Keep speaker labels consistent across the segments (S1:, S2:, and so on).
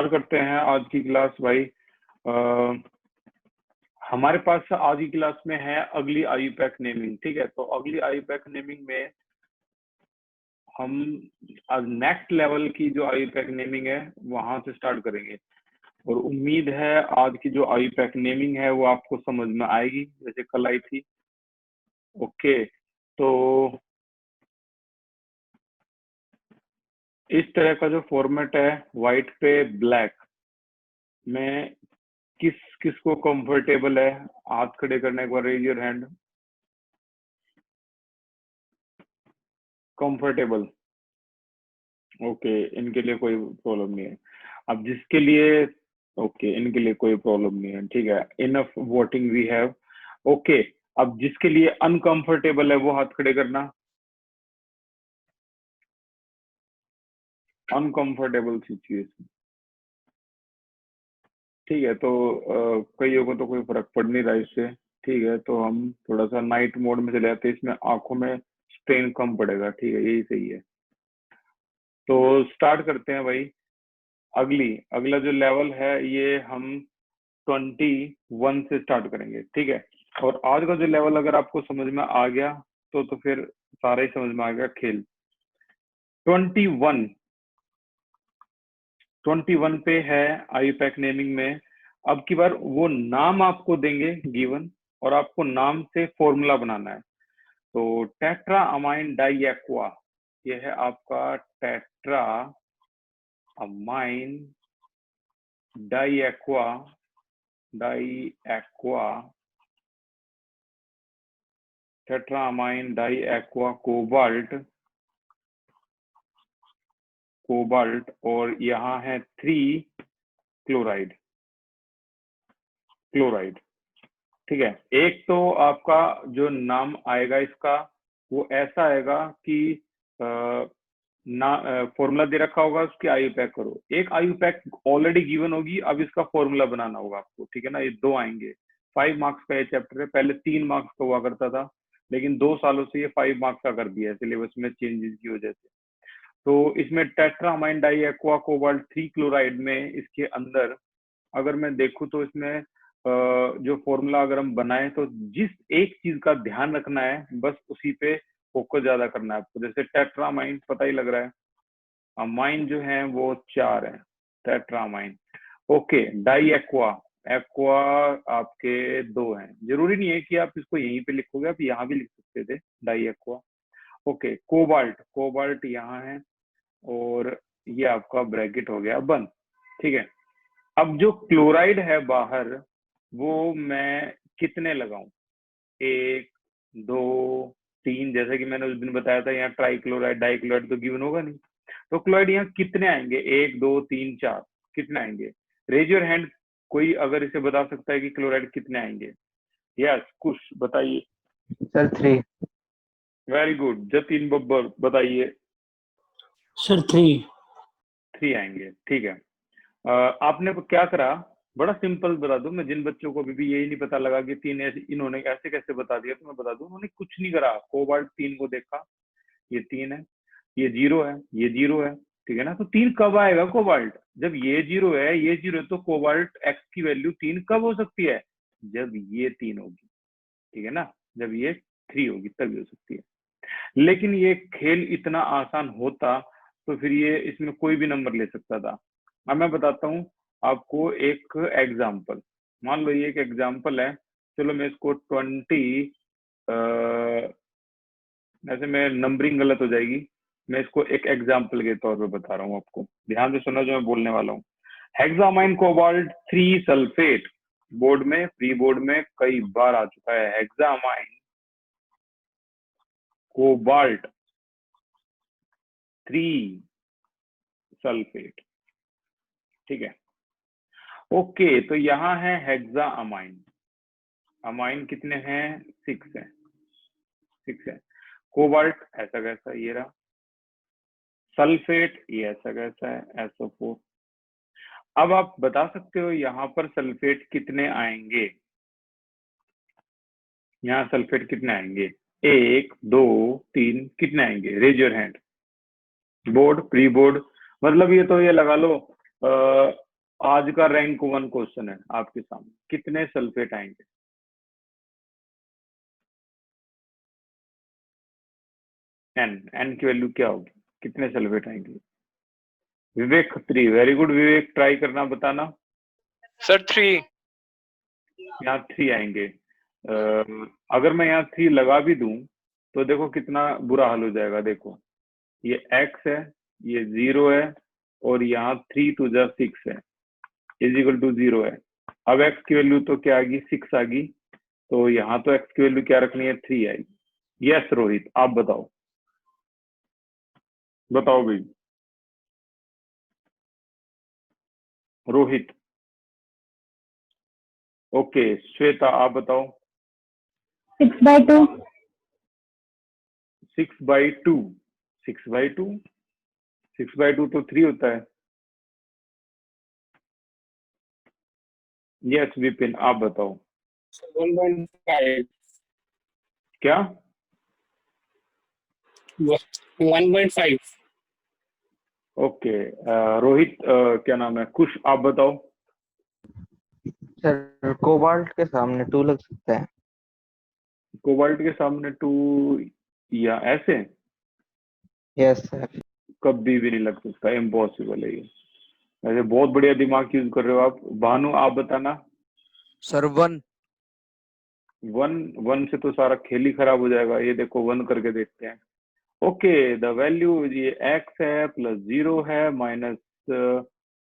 S1: Start करते हैं आज की क्लास भाई। हमारे पास आज की क्लास में है अगली आईयूपैक नेमिंग। ठीक है, तो अगली आईयूपैक नेमिंग में हम आज नेक्स्ट लेवल की जो आईयूपैक नेमिंग है वहां से स्टार्ट करेंगे, और उम्मीद है आज की जो आईयूपैक नेमिंग है वो आपको समझ में आएगी जैसे कल आई थी। ओके, तो इस तरह का जो फॉर्मेट है व्हाइट पे ब्लैक में किस को कंफर्टेबल है, हाथ खड़े करने एक बार raise your hand. Comfortable, okay, इनके लिए कोई प्रॉब्लम नहीं है। अब जिसके लिए ओके, इनके लिए कोई प्रॉब्लम नहीं है, ठीक है, enough voting we have. Okay, अब जिसके लिए अनकंफर्टेबल है वो हाथ खड़े करना। अनकंफर्टेबल सिचुएशन, ठीक है, तो कईयों को तो कोई फर्क पड़ नहीं रहा इससे। ठीक है, तो हम थोड़ा सा नाइट मोड में चले जाते हैं, इसमें आंखों में स्ट्रेन कम पड़ेगा। ठीक है, यही सही है। तो स्टार्ट करते हैं भाई। अगला जो लेवल है ये हम 21 से स्टार्ट करेंगे। ठीक है, और आज का जो लेवल अगर आपको समझ में आ गया तो फिर सारा ही समझ में आ गया खेल। 21 पे है आईयूपैक नेमिंग में। अब की बार वो नाम आपको देंगे गिवन, और आपको नाम से फॉर्मूला बनाना है। तो टेट्रा अमाइन डाई एक्वा, ये है आपका tetra amine di aqua tetra amine di aqua cobalt, और यहाँ है 3 क्लोराइड। ठीक है, एक तो आपका जो नाम आएगा इसका वो ऐसा आएगा कि फॉर्मूला दे रखा होगा, उसकी आईयूपैक करो। एक आईयूपैक ऑलरेडी गिवन होगी, अब इसका फॉर्मूला बनाना होगा आपको। ठीक है ना, ये 2 आएंगे। 5 मार्क्स का ये चैप्टर है, पहले 3 मार्क्स का हुआ करता था, लेकिन 2 सालों से ये 5 मार्क्स का कर दिया है सिलेबस में चेंजेस की वजह से। तो इसमें टेट्रामाइन डाई एक्वा कोबाल्ट 3 क्लोराइड में इसके अंदर अगर मैं देखूं तो इसमें जो फॉर्मूला अगर हम बनाएं तो जिस एक चीज का ध्यान रखना है बस उसी पे फोकस ज्यादा करना है आपको। जैसे टेट्रामाइन पता ही लग रहा है, अमाइन जो है वो 4 है, टेट्रामाइन। ओके, डाई एक्वा आपके 2 हैं। जरूरी नहीं है कि आप इसको यहीं पे लिखोगे, आप यहाँ भी लिख सकते थे डाई एक्वा। ओके, कोबाल्ट यहाँ है, और ये आपका ब्रैकेट हो गया बंद। ठीक है, अब जो क्लोराइड है बाहर वो मैं कितने लगाऊं, 1 2 3, जैसे कि मैंने उस दिन बताया था यहाँ ट्राइक्लोराइड डाइक्लोराइड तो गिवन होगा नहीं, तो क्लोराइड यहाँ कितने आएंगे, 1 2 3 4, कितने आएंगे? रेज योर हैंड, कोई अगर इसे बता सकता है कि क्लोराइड कितने आएंगे। यस, कुछ बताइए।
S2: Sir 3।
S1: Very good, Jatin Babbar बताइए।
S3: सर 3
S1: आएंगे। ठीक है, आपने क्या करा, बड़ा सिंपल बता दूं मैं, जिन बच्चों को अभी भी यही नहीं पता लगा कि 3 इन्होंने ऐसे कैसे बता दिया, तो मैं बता दूं उन्होंने कुछ नहीं करा। कोबाल्ट 3 को देखा, ये 3 है, ये 0 है, ये 0 है। ठीक है ना, तो 3 कब आएगा कोबाल्ट? जब ये 0 है, ये 0 है, तो कोबाल्ट एक्स की वैल्यू 3 कब हो सकती है? जब ये 3 होगी। ठीक है ना, जब ये 3 होगी तभी हो सकती है। लेकिन ये खेल इतना आसान होता तो फिर ये इसमें कोई भी नंबर ले सकता था। अब मैं बताता हूँ आपको एक एग्जाम्पल। मान लो ये एक एग्जाम्पल है, चलो मैं इसको 20, ऐसे में नंबरिंग गलत हो जाएगी, मैं इसको एक एग्जाम्पल के तौर पे बता रहा हूँ आपको। ध्यान से सुनो जो मैं बोलने वाला हूँ। हेक्सामाइन कोबाल्ट 3 सल्फेट, बोर्ड में, प्री बोर्ड में कई बार आ चुका है। हेक्सामाइन कोबाल्ट 3 सल्फेट। ठीक है, ओके, तो यहाँ है हेक्सा अमाइन। अमाइन कितने हैं? 6 है, 6 है। कोबाल्ट ऐसा कैसा, ये रहा। सल्फेट ये ऐसा कैसा है, SO4। अब आप बता सकते हो यहाँ पर सल्फेट कितने आएंगे, यहाँ सल्फेट कितने आएंगे? 1 2 3, कितने आएंगे? Raise your hand. Board, pre board, मतलब ये तो ये लगा लो आज का रैंक 1 क्वेश्चन है आपके सामने, कितने सल्फेट आएंगे? एन की वैल्यू क्या होगी, कितने सल्फेट आएंगे? विवेक खत्री, वेरी गुड विवेक, ट्राई करना, बताना।
S2: सर 3।
S1: यहाँ 3 आएंगे। अगर मैं यहाँ 3 लगा भी दूं तो देखो कितना बुरा हाल हो जाएगा। देखो ये x है, ये 0 है, और यहाँ 3 टू जा 6 है, इज इक्वल टू 0 है। अब x की वैल्यू तो क्या आ गई, 6 आ गई, तो यहाँ तो x की वैल्यू क्या रखनी है, 3 आएगी। यस रोहित, आप बताओ, बताओ भाई रोहित। ओके श्वेता, आप बताओ।
S4: 6/2।
S1: 6/2, 6/2, 6/2 तो 3 होता है। यस विपिन, आप बताओ।
S3: 1.5।
S1: क्या?
S3: 1.5।
S1: ओके रोहित, क्या नाम है, कुश, आप बताओ।
S5: सर कोबाल्ट के सामने 2 लग सकता है।
S1: कोबाल्ट के सामने 2, या ऐसे?
S5: Yes sir.
S1: कभी भी नहीं लग सकता, इम्पॉसिबल है ये। वैसे बहुत बढ़िया दिमाग यूज कर रहे हो आप। भानु, आप बताना।
S6: सर 1।
S1: 1 से तो सारा खेल ही खराब हो जाएगा। ये देखो 1 करके देखते हैं। ओके, द वैल्यू ये x है प्लस 0 है माइनस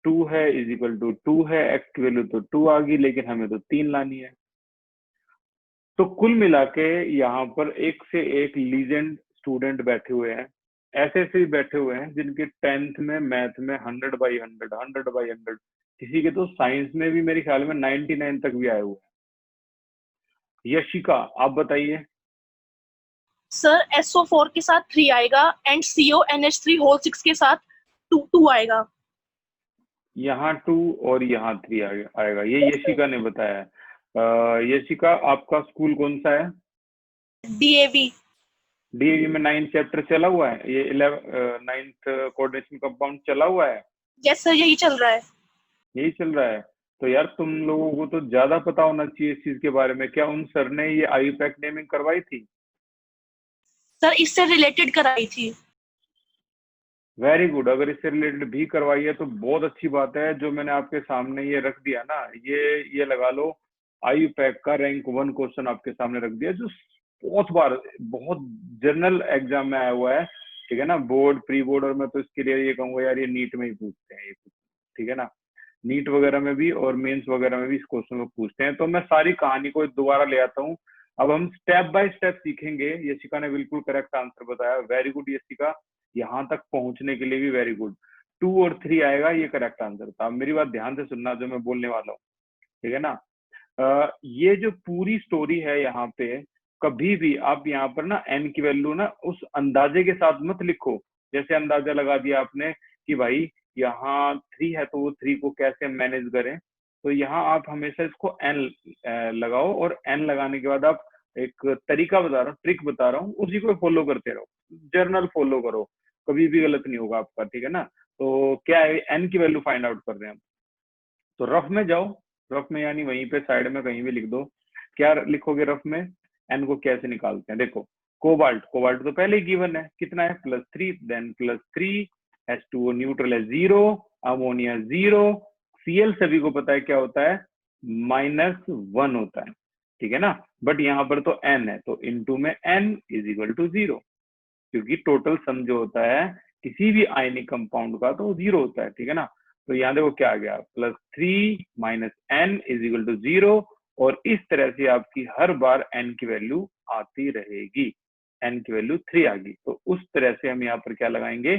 S1: 2 है इज इक्वल टू 2 है। x की वैल्यू तो 2 आ गई, लेकिन हमें तो 3 लानी है। तो कुल मिला के यहाँ पर एक से एक लीजेंड स्टूडेंट बैठे हुए हैं, ऐसे ऐसे ही बैठे हुए हैं जिनके 10th में मैथ में 100/100, 100/100, किसी के तो साइंस में भी मेरे ख्याल में 99 तक भी आए हुए हैं। यशिका, आप बताइए।
S7: सर SO4 के साथ 3 आएगा एंड CONH3 होल 6 के साथ 2 आएगा।
S1: यहाँ 2 और यहाँ 3 आएगा। ये यशिका ने बताया है। यशिका, आपका स्कूल कौन सा है?
S7: DAV।
S1: DAV में 9th चैप्टर चला हुआ है, ये 9th कोऑर्डिनेशन कंपाउंड चला हुआ है।
S7: यस सर, यही चल रहा है।
S1: यही चल रहा है। तो यार तुम लोगों को तो ज्यादा पता होना चाहिए इस चीज के बारे में। क्या उन सर ने ये IUPAC नेमिंग करवाई थी?
S7: सर इससे रिलेटेड कराई थी।
S1: Very good. अगर इससे रिलेटेड भी करवाई है तो बहुत अच्छी बात है। जो मैंने आपके सामने ये रख दिया ना, ये लगा लो IUPAC का रैंक 1 क्वेश्चन आपके सामने रख दिया, जो बहुत बार बहुत जनरल एग्जाम में आया हुआ है। ठीक है ना, बोर्ड, प्री बोर्ड, और मैं तो इसके लिए ये कहूंगा यार ये नीट में ही पूछते हैं ये। ठीक है ना, नीट वगैरह में भी और मेंस वगैरह में भी इस क्वेश्चन को पूछते हैं। तो मैं सारी कहानी को दोबारा ले आता हूँ। अब हम स्टेप बाय स्टेप सीखेंगे। यशिका ने बिल्कुल करेक्ट आंसर बताया, वेरी गुड यशिका, यहाँ तक पहुंचने के लिए भी वेरी गुड। 2 और 3 आएगा, ये करेक्ट आंसर था। मेरी बात ध्यान से सुनना जो मैं बोलने वाला हूँ, ठीक है ना। ये जो पूरी स्टोरी है यहाँ पे, कभी भी आप यहाँ पर ना n की वैल्यू ना उस अंदाजे के साथ मत लिखो। जैसे अंदाजा लगा दिया आपने कि भाई यहाँ 3 है तो वो 3 को कैसे मैनेज करें, तो यहाँ आप हमेशा इसको n लगाओ, और n लगाने के बाद आप एक तरीका बता रहा हूँ, ट्रिक बता रहा हूँ, उसी को फॉलो करते रहो, जर्नल फॉलो करो, कभी भी गलत नहीं होगा आपका। ठीक है ना। तो क्या है, n की वैल्यू फाइंड आउट कर रहे हैं हम। तो रफ में जाओ, रफ में यानी वहीं पे साइड में कहीं भी लिख दो। क्या लिखोगे रफ में, एन को कैसे निकालते हैं? देखो कोबाल्ट, कोबाल्ट तो पहले ही गिवन है, कितना है, +3, देन +3, H2O न्यूट्रल है 0, अमोनिया 0, Cl सभी को पता है क्या होता है, -1 होता है। ठीक है ना, बट यहाँ पर तो n है, तो इनटू में n इज इक्वल टू 0, क्योंकि टोटल सम जो होता है किसी भी आयनिक कंपाउंड का तो 0 होता है। ठीक है ना। तो यहाँ देखो क्या आ गया, +3 - n इज इक्वल टू 0, और इस तरह से आपकी हर बार n की वैल्यू आती रहेगी। n की वैल्यू 3 आ गई, तो उस तरह से हम यहाँ पर क्या लगाएंगे,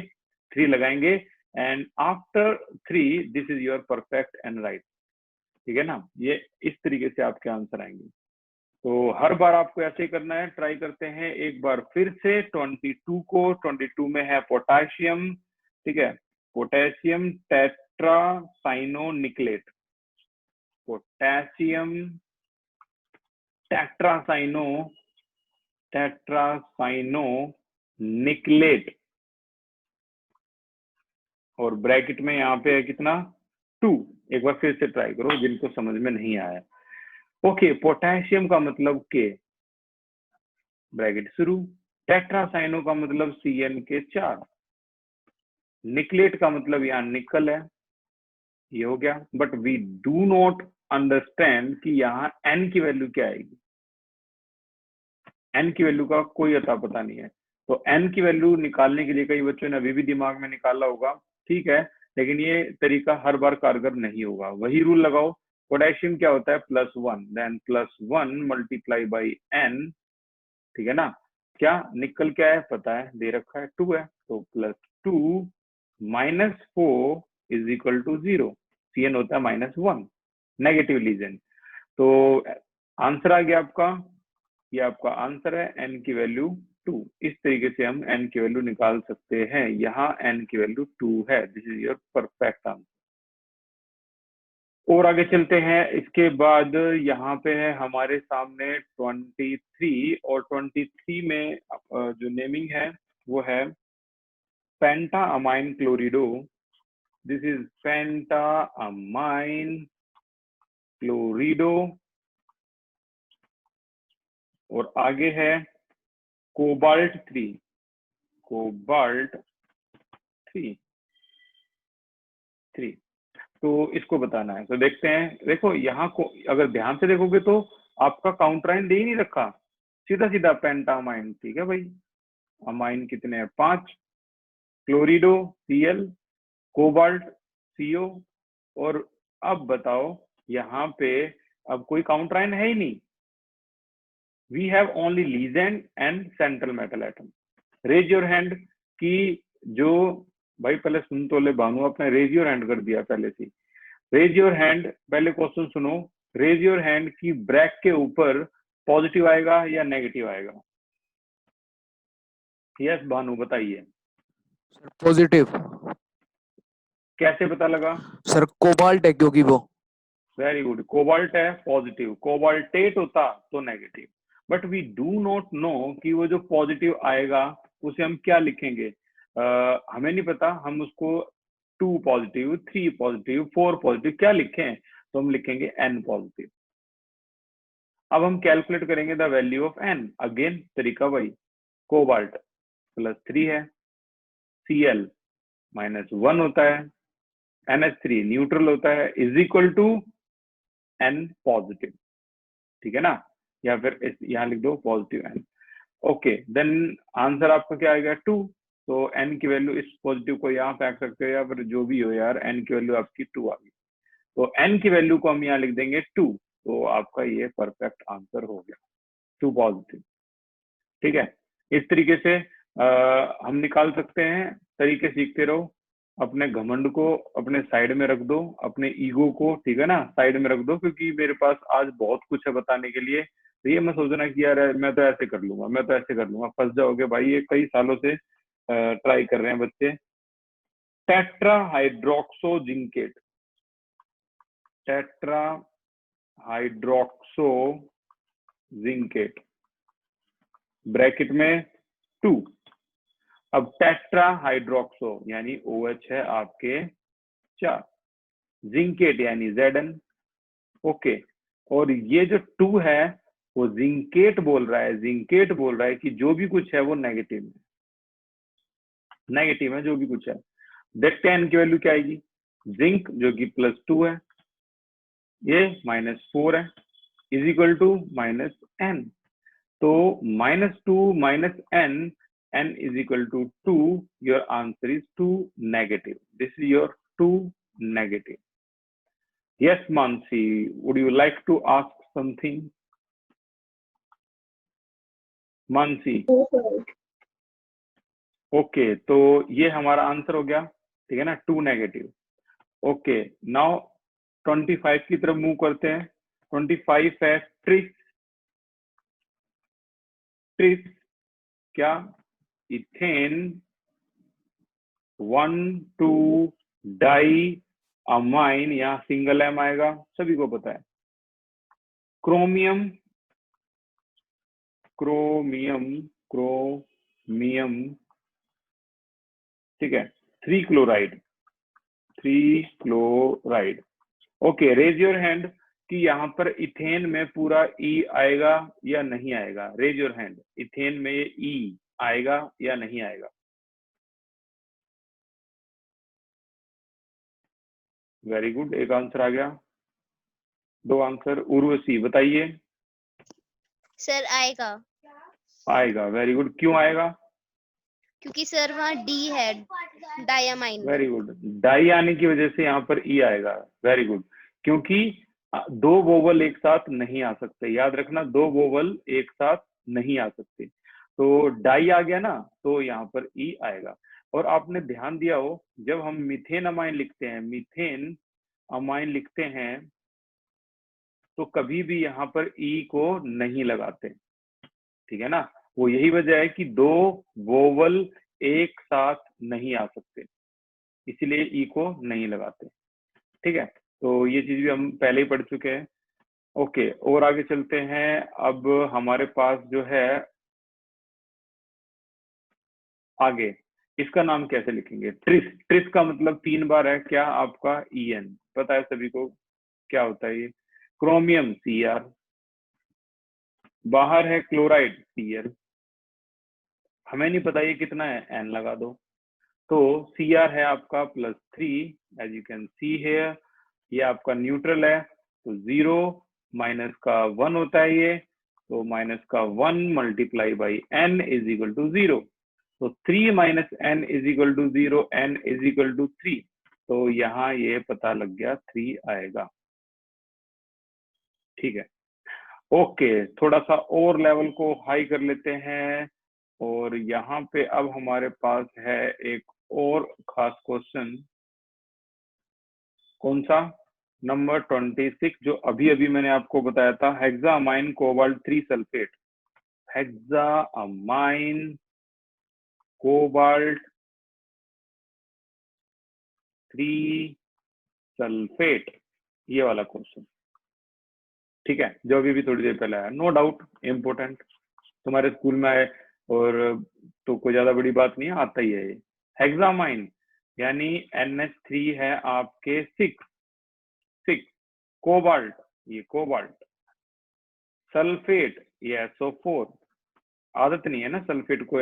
S1: 3 लगाएंगे, and after 3 this is your perfect and right. ठीक है ना, ये इस तरीके से आपके आंसर आएंगे। तो हर बार आपको ऐसे ही करना है। ट्राई करते हैं एक बार फिर से 22 को। 22 में है पोटाशियम, ठीक है, पोटेशियम टेट्रासाइनोनिक्लेट, पोटेशियम टेट्रासाइनोनिक्लेट, और ब्रैकेट में यहाँ पे है कितना, 2। एक बार फिर से ट्राई करो जिनको समझ में नहीं आया। ओके, पोटेशियम का मतलब के, ब्रैकेट शुरू, टेट्रासाइनो का मतलब CN के 4, निकलेट का मतलब यहाँ निकल है, ये हो गया। But we do not understand कि यहाँ N की वैल्यू क्या आएगी। N की वैल्यू का कोई अता पता नहीं है, तो N की वैल्यू निकालने के लिए कई बच्चों ने अभी भी दिमाग में निकाला होगा, ठीक है, लेकिन ये तरीका हर बार कारगर नहीं होगा। वही रूल लगाओ, पोटेशियम क्या होता है +1, देन +1 मल्टीप्लाई बाई N, ठीक है ना। क्या निकल क्या है पता है, दे रखा है 2 है, तो +2 -4 इज इक्वल टू 0। CN होता है -1, नेगेटिव लीजेंड। तो आंसर आ गया आपका, ये आपका आंसर है, N की वैल्यू 2। इस तरीके से हम N की वैल्यू निकाल सकते हैं। यहाँ N की वैल्यू 2 है। This is your perfect answer. और आगे चलते हैं। इसके बाद यहाँ पे है हमारे सामने 23, और 23 में जो नेमिंग है वो है पेंटाअमाइन क्लोरिडो। This is पेंटाअमाइन क्लोरिडो। और आगे है कोबाल्ट 3, कोबाल्ट 3। तो इसको बताना है। तो देखते हैं, देखो यहाँ को अगर ध्यान से देखोगे तो आपका काउंटराइन दे ही नहीं रखा, सीधा सीधा पेंटामाइन, ठीक है भाई। अमाइन कितने हैं 5, क्लोरिडो Cl, कोबाल्ट CO। और अब बताओ यहाँ पे अब कोई काउंटराइन है ही नहीं, we have only ligand and central metal atom. Raise your hand की जो भाई, पहले सुन तो ले भानु, आपने रेज योर हैंड कर दिया पहले से। रेज योर हैंड, पहले क्वेश्चन सुनो। रेज योर हैंड की ब्रैक के ऊपर पॉजिटिव आएगा या नेगेटिव आएगा? यस भानु बताइए।
S6: पॉजिटिव।
S1: कैसे पता लगा?
S6: सर कोबाल्ट है क्योंकि वो।
S1: वेरी गुड, कोबाल्ट है पॉजिटिव, कोबाल्टेट होता तो negative. But we do not know कि वो जो पॉजिटिव आएगा उसे हम क्या लिखेंगे। हमें नहीं पता, हम उसको 2 पॉजिटिव, 3 पॉजिटिव, 4 पॉजिटिव क्या लिखें, तो हम लिखेंगे N पॉजिटिव। अब हम कैलकुलेट करेंगे the value of N। Again तरीका वही, कोबाल्ट +3 है, Cl -1 होता है, NH3 न्यूट्रल होता है, is equal to N positive, ठीक है ना। या फिर यहाँ लिख दो positive N। Okay, then answer आपका क्या आएगा 2। तो N की वैल्यू, इस पॉजिटिव को यहाँ फेंक सकते हो या फिर जो भी हो यार, N की वैल्यू आपकी 2 आ गई। तो N की वैल्यू को हम यहाँ लिख देंगे 2। तो आपका ये परफेक्ट आंसर हो गया, 2 पॉजिटिव, ठीक है। इस तरीके से हम निकाल सकते हैं। तरीके सीखते रहो, अपने घमंड को अपने साइड में रख दो, अपने ईगो को, ठीक है ना, साइड में रख दो, क्योंकि मेरे पास आज बहुत कुछ है बताने के लिए। तो ये मैं सोचना कि यार मैं तो ऐसे कर लूंगा, मैं तो ऐसे कर लूंगा, फंस जाओगे भाई। ये कई सालों से ट्राई कर रहे हैं बच्चे। टेट्राहाइड्रोक्सोजिंकेट, टेट्राहाइड्रोक्सोजिंकेट ब्रैकेट में 2। अब टेट्राहाइड्रोक्सो यानी OH है आपके 4, जिंकेट यानी Zn, ओके। और ये जो 2 है वो जिंकेट बोल रहा है, जिंकेट बोल रहा है कि जो भी कुछ है वो नेगेटिव है, नेगेटिव है जो भी कुछ है। देखते हैं N की वैल्यू क्या आएगी। जिंक जो कि +2 है, ये -4 है, इज इक्वल टू -N। तो -2 -N, N is equal to 2. Your answer is 2 negative. This is your 2 negative. Yes, Mansi, would you like to ask something? Mansi. Okay, तो ये हमारा आंसर हो गया, ठीक है ना, 2 नेगेटिव। ओके, नाउ 25 की तरफ मूव करते हैं। 25 है ट्रिस। ट्रिस क्या? इथेन 1,2 डाई अमाइन, यहाँ सिंगल एम आएगा, सभी को पता है। क्रोमियम, क्रोमियम, क्रोमियम, ठीक है, 3 chloride, 3 chloride, okay, raise your hand कि यहाँ पर इथेन में पूरा ई आएगा या नहीं आएगा। रेज योर हैंड, इथेन में ये ई आएगा या नहीं आएगा। वेरी गुड, एक आंसर आ गया, 2 आंसर। उर्वशी बताइए।
S8: सर आएगा,
S1: आएगा, वेरी गुड। क्यों आएगा?
S8: क्योंकि सर वहाँ डी है, डायामाइन।
S1: वेरी गुड, डाई आने की वजह से यहाँ पर ई आएगा। वेरी गुड, क्योंकि 2 वोवल एक साथ नहीं आ सकते, याद रखना 2 वोवल एक साथ नहीं आ सकते। तो डाई आ गया ना, तो यहाँ पर ई आएगा। और आपने ध्यान दिया हो, जब हम मीथेन अमाइन लिखते हैं, मीथेन अमाइन लिखते हैं, तो कभी भी यहाँ पर ई को नहीं लगाते, ठीक है ना। वो यही वजह है कि 2 वोवल एक साथ नहीं आ सकते, इसीलिए ई को नहीं लगाते, ठीक है। तो ये चीज भी हम पहले ही पढ़ चुके हैं। ओके, और आगे चलते हैं। अब हमारे पास जो है आगे, इसका नाम कैसे लिखेंगे? ट्रिस। ट्रिस का मतलब 3 बार है क्या आपका? EN पता है सभी को क्या होता है ये? क्रोमियम Cr, बाहर है क्लोराइड Cl, हमें नहीं पता ये कितना है, N लगा दो। तो Cr है आपका +3, as you can see here. ये आपका न्यूट्रल है, तो 0 माइनस का 1 होता है ये, तो माइनस का 1 multiply by N is equal to 0। तो 3 minus N is equal to 0, N is equal to 3। तो यहाँ ये पता लग गया 3 आएगा, ठीक है। ओके, थोड़ा सा और लेवल को हाई कर लेते हैं। और यहाँ पे अब हमारे पास है एक और खास क्वेश्चन। कौन सा? नंबर 26, जो अभी अभी मैंने आपको बताया था, हेक्सामाइन कोबाल्ट 3 सल्फेट। हेक्सामाइन कोबाल्ट 3 सल्फेट, ये वाला क्वेश्चन, ठीक है, जो अभी भी थोड़ी देर पहले आया। नो डाउट इम्पोर्टेंट, तुम्हारे स्कूल में आए और तो कोई ज्यादा बड़ी बात नहीं है, आता ही है ये। हेक्सामाइन यानी NH3 है आपके 6, कोबाल्ट ये कोबाल्ट, सल्फेट ये SO4। आदत नहीं है ना सल्फेट को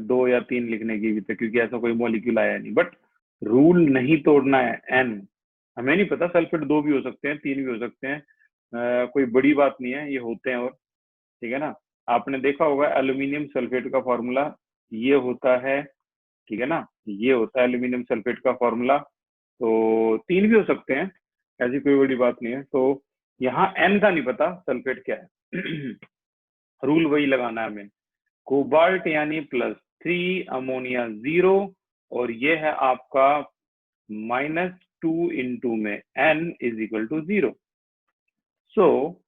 S1: 2 या 3 लिखने की भी, तो क्योंकि ऐसा कोई मॉलिक्यूल आया नहीं, बट रूल नहीं तोड़ना है। N हमें नहीं पता, सल्फेट 2 भी हो सकते हैं, 3 भी हो सकते हैं, कोई बड़ी बात नहीं है, ये होते हैं। और ठीक है ना, आपने देखा होगा एल्यूमिनियम सल्फेट का फॉर्मूला ये होता है, ठीक है ना, ये होता है एल्यूमिनियम सल्फेट का फॉर्मूला। तो 3 भी हो सकते हैं, ऐसी कोई बड़ी बात नहीं है। तो यहाँ N का नहीं पता सल्फेट क्या है रूल वही लगाना है हमें। कोबाल्ट यानी +3, अमोनिया 0, और ये है आपका -2 इंटू में N is equal to 0। So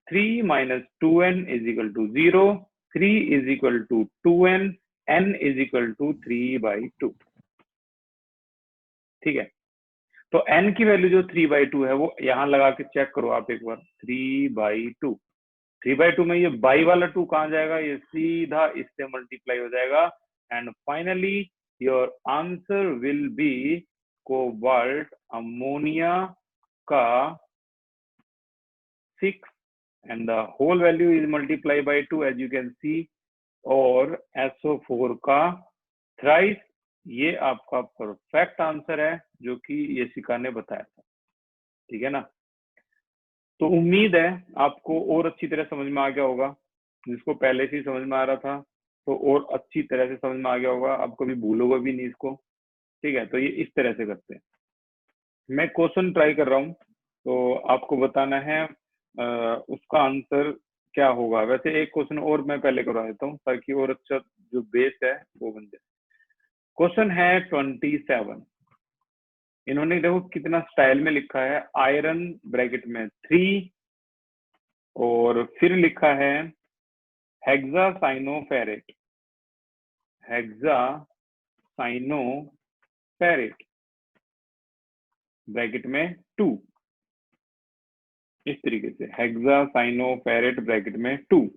S1: 3 minus 2N is equal to 0, 3 is equal to 2N, N is equal to 3/2, ठीक है। तो N की वैल्यू जो 3/2 है वो यहाँ लगा के चेक करो आप एक बार, 3/2। 3/2 में ये बाई वाला 2 कहाँ जाएगा? ये सीधा इससे मल्टीप्लाई हो जाएगा। And finally your answer will be cobalt ammonia का 6 and the whole value is multiplied by 2 as you can see, और SO4 का thrice। ये आपका परफेक्ट आंसर है जो कि ये शिखा ने बताया था, ठीक है ना। तो उम्मीद है आपको और अच्छी तरह समझ में आ गया होगा, जिसको पहले से ही समझ में आ रहा था तो और अच्छी तरह से समझ में आ गया होगा, आप कभी भूलोगे भी नहीं इसको, ठीक है। तो ये इस तरह से करते हैं। मैं क्वेश्चन ट्राई कर रहा हूँ, तो आपको बताना है उसका आंसर क्या होगा। वैसे एक क्वेश्चन और मैं पहले करवा देता हूँ ताकि और अच्छा जो बेस है वो बन जाए। क्वेश्चन है 27। इन्होंने देखो कितना स्टाइल में लिखा है, आयरन ब्रैकेट में 3 और फिर लिखा है हेक्सासाइनोफेरेट, हेक्सासाइनोफेरेट ब्रैकेट में 2, इस तरीके से हेक्सासाइनोफेरेट ब्रैकेट में 2।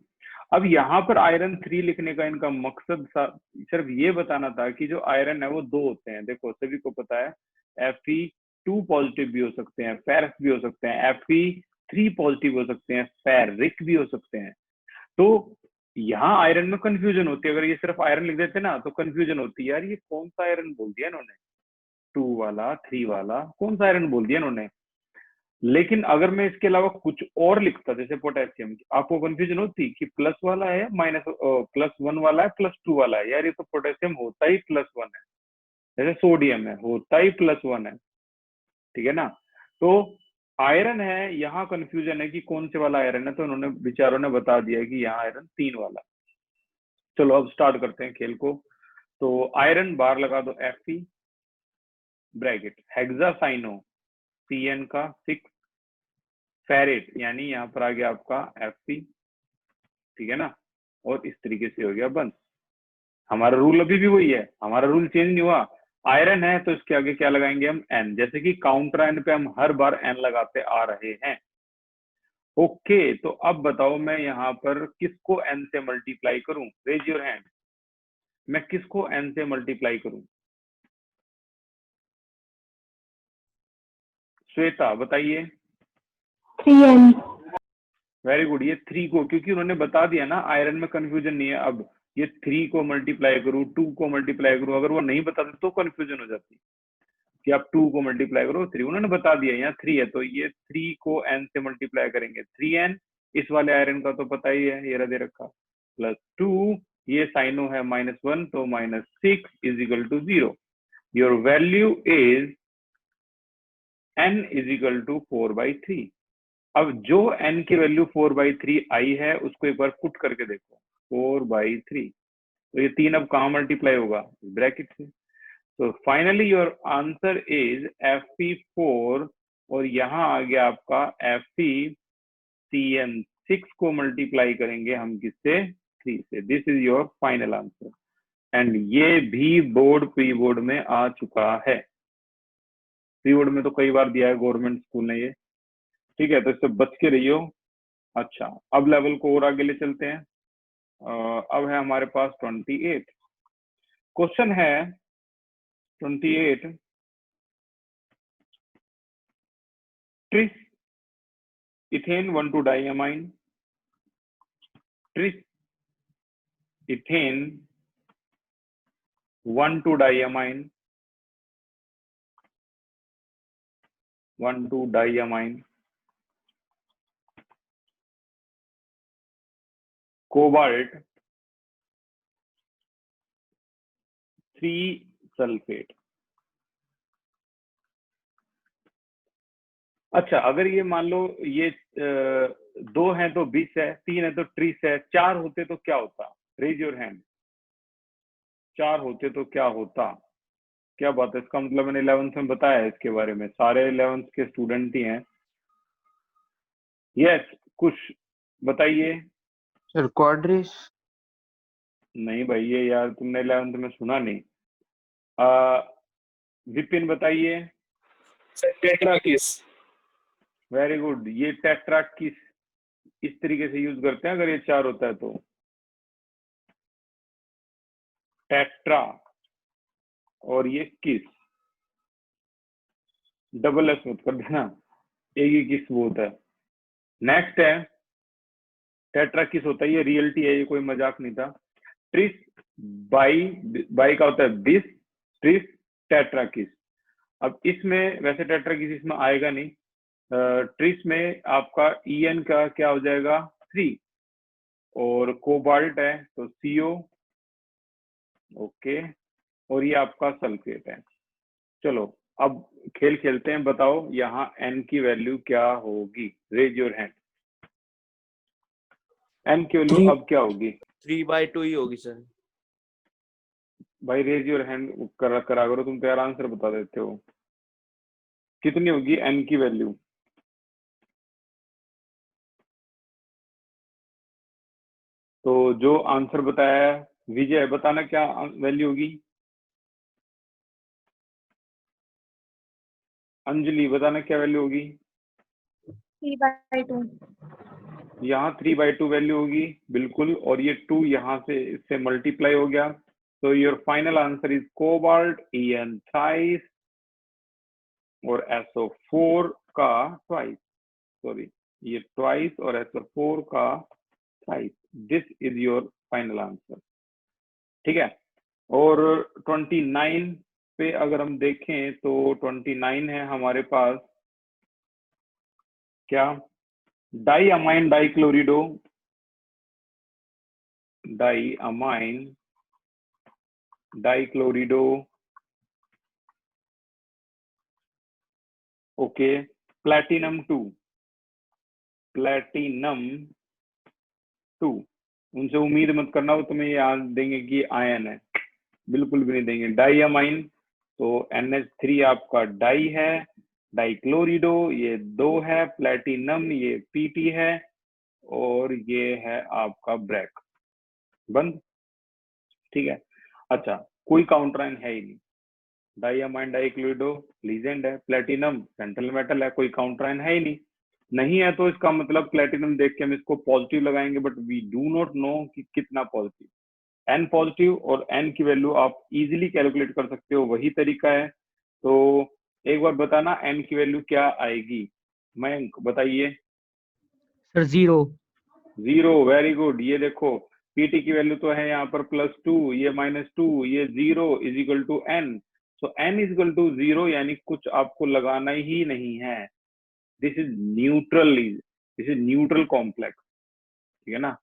S1: अब यहाँ पर आयरन 3 लिखने का इनका मकसद सिर्फ ये बताना था कि जो आयरन है वो 2 होते हैं। देखो सभी को पता है Fe2 Fe2 पॉजिटिव भी हो सकते हैं, फेरस भी हो सकते हैं, Fe3 पॉजिटिव हो सकते हैं, फेरिक भी हो सकते हैं। तो यहाँ आयरन में कंफ्यूजन होती है, अगर ये सिर्फ आयरन लिख देते ना तो कंफ्यूजन होती है, यार ये कौन सा आयरन बोल दिया इन्होंने, 2 वाला 3 वाला कौन सा आयरन बोल दिया इन्होंने। लेकिन अगर मैं इसके अलावा कुछ और लिखता जैसे पोटेशियम, आपको कंफ्यूजन होती कि प्लस वाला है माइनस +1 वाला है +2 वाला है, यार ये तो पोटेशियम होता ही +1 है, जैसे सोडियम है होता ही +1 है, ठीक है ना। तो आयरन है, यहाँ कंफ्यूजन है कि कौन से वाला आयरन है, तो उन्होंने विचारों ने बता दिया कि यहाँ आयरन 3 वाला। चलो अब स्टार्ट करते हैं खेल को। तो आयरन बार लगा दो Fe ब्रैकेट, हेक्सासाइनो Cn का 6, फेरेट यानी यहाँ पर आ गया आपका Fe, ठीक है ना, और इस तरीके से हो गया बंद। हमारा रूल अभी भी वही है, हमारा रूल चेंज नहीं हुआ। आयरन है तो इसके आगे क्या लगाएंगे हम, N, जैसे कि काउंटर N पे हम हर बार N लगाते आ रहे हैं। ओके, तो अब बताओ मैं यहाँ पर किसको N से मल्टीप्लाई करूं, रेज योर हैंड। मैं किसको N से मल्टीप्लाई करूं, श्वेता बताइए।
S4: 3n।
S1: वेरी गुड, ये 3 को, क्योंकि उन्होंने बता दिया ना आयरन में कंफ्यूजन नहीं है। अब ये 3 को मल्टीप्लाई करूं, 2 को मल्टीप्लाई करूं, अगर वो नहीं बताते तो कंफ्यूजन हो जाती कि आप 2 को मल्टीप्लाई करो 3, उन्होंने बता दिया यहाँ 3 है, तो ये 3 को N से मल्टीप्लाई करेंगे 3n, इस वाले आयरन का तो पता ही है, ये दे रखा, +2, ये साइनो है -1 तो -6 = 0। Your value is N = 4/3। अब जो N की वैल्यू 4/3 आई है उसको एक बार पुट करके देखो, 4/3, तो ये 3 अब कहाँ मल्टीप्लाई होगा, ब्रैकेट से। तो finally your answer is Fe4, और यहाँ आ गया आपका Fe, Cn6 को मल्टीप्लाई करेंगे हम किससे, 3 से। This is your final answer, and ये भी बोर्ड प्री बोर्ड में आ चुका है। प्री बोर्ड में तो कई बार दिया है गवर्नमेंट स्कूल ने ये, ठीक है, तो इससे बच के रहियो। अच्छा, अब लेवल को और आगे ले चलते हैं। अब है हमारे पास 28 क्वेश्चन है। 28, tris ethane 1,2-diamine, tris ethane 1,2-diamine, 1,2-diamine, cobalt 3 sulphate. अच्छा, अगर ये मान लो ये 2 है तो 20 है, 3 है तो 30 है, 4 होते तो क्या होता, रेज योर हैंड। 4 होते तो क्या होता, क्या बात है, इसका मतलब मैंने 11th में बताया है इसके बारे में, सारे 11th के स्टूडेंट ही हैं। यस, कुछ बताइए।
S5: Sir Quadris.
S1: नहीं भाई, ये यार तुमने 11th में सुना नहीं। विपिन बताइए।
S3: टेट्राकिस।
S1: वेरी गुड, ये टेट्रा किस इस तरीके से यूज करते हैं अगर ये 4 होता है तो, टेट्रा, और ये किस, डबल एस मत कर देना, एक ही किस वो होता है। नेक्स्ट है टेट्रा किस होता है, ये रियलिटी है, ये कोई मजाक नहीं था। ट्रिस बाई का होता है 20, ट्रिस टेट्रा किस। अब इसमें वैसे टेट्रा किस इसमें आएगा नहीं, ट्रिस में आपका En का क्या हो जाएगा 3, और कोबाल्ट है तो CO, ओके, और ये आपका सल्फेट है। चलो अब खेल खेलते हैं, बताओ यहाँ N की वैल्यू क्या होगी, रेज योर हैंड। N की वैल्यू अब क्या होगी,
S9: 3/2 ही होगी सर।
S1: भाई रेज योर हैंड करा करो, तुम तो यार आंसर बता देते हो। कितनी होगी N की वैल्यू, तो जो आंसर बताया है विजय, बताना क्या वैल्यू होगी। अंजलि बताना क्या वैल्यू होगी।
S4: 3/2।
S1: यहाँ 3/2 वैल्यू होगी, बिल्कुल, और ये 2 यहाँ से इससे मल्टीप्लाई हो गया, तो your final answer is cobalt En thrice और SO4 का ट्वाइस, सॉरी ये ट्वाइस और SO4 का thrice. This is your final answer, ठीक है। और 29 पे अगर हम देखें तो 29 है हमारे पास क्या, diamine dichlorido, diamine dichlorido, okay, platinum 2, platinum 2। उनसे उम्मीद मत करना वो तुम्हें याद देंगे कि आयन है, बिल्कुल भी नहीं देंगे। डाईअमाइन तो NH3 आपका डाई है, डाइक्लोरिडो ये 2 है, प्लैटिनम ये PT है, और ये है आपका ब्रैक, बंद, ठीक है। अच्छा, कोई काउंटर आयन है ही नहीं, डाईअमाइन डाइक्लोरिडो लीजेंड है, प्लैटिनम सेंट्रल मेटल है, कोई काउंटर आयन है ही नहीं है, तो इसका मतलब प्लैटिनम देख के हम इसको पॉजिटिव लगाएंगे, but we do not know कि कितना पॉजिटिव। N पॉजिटिव और N की वैल्यू आप इजीली कैलकुलेट कर सकते हो, वही तरीका है। तो एक बार बताना N की वैल्यू क्या आएगी, मयंक बताइए।
S6: सर 0।
S1: 0, very good. ये देखो PT की वैल्यू तो है यहाँ पर +2, ये -2, ये 0 इज इक्वल टू N। सो N इज इक्वल टू 0, यानी कुछ आपको लगाना ही नहीं है। This is neutral, this is neutral complex, ठीक है ना,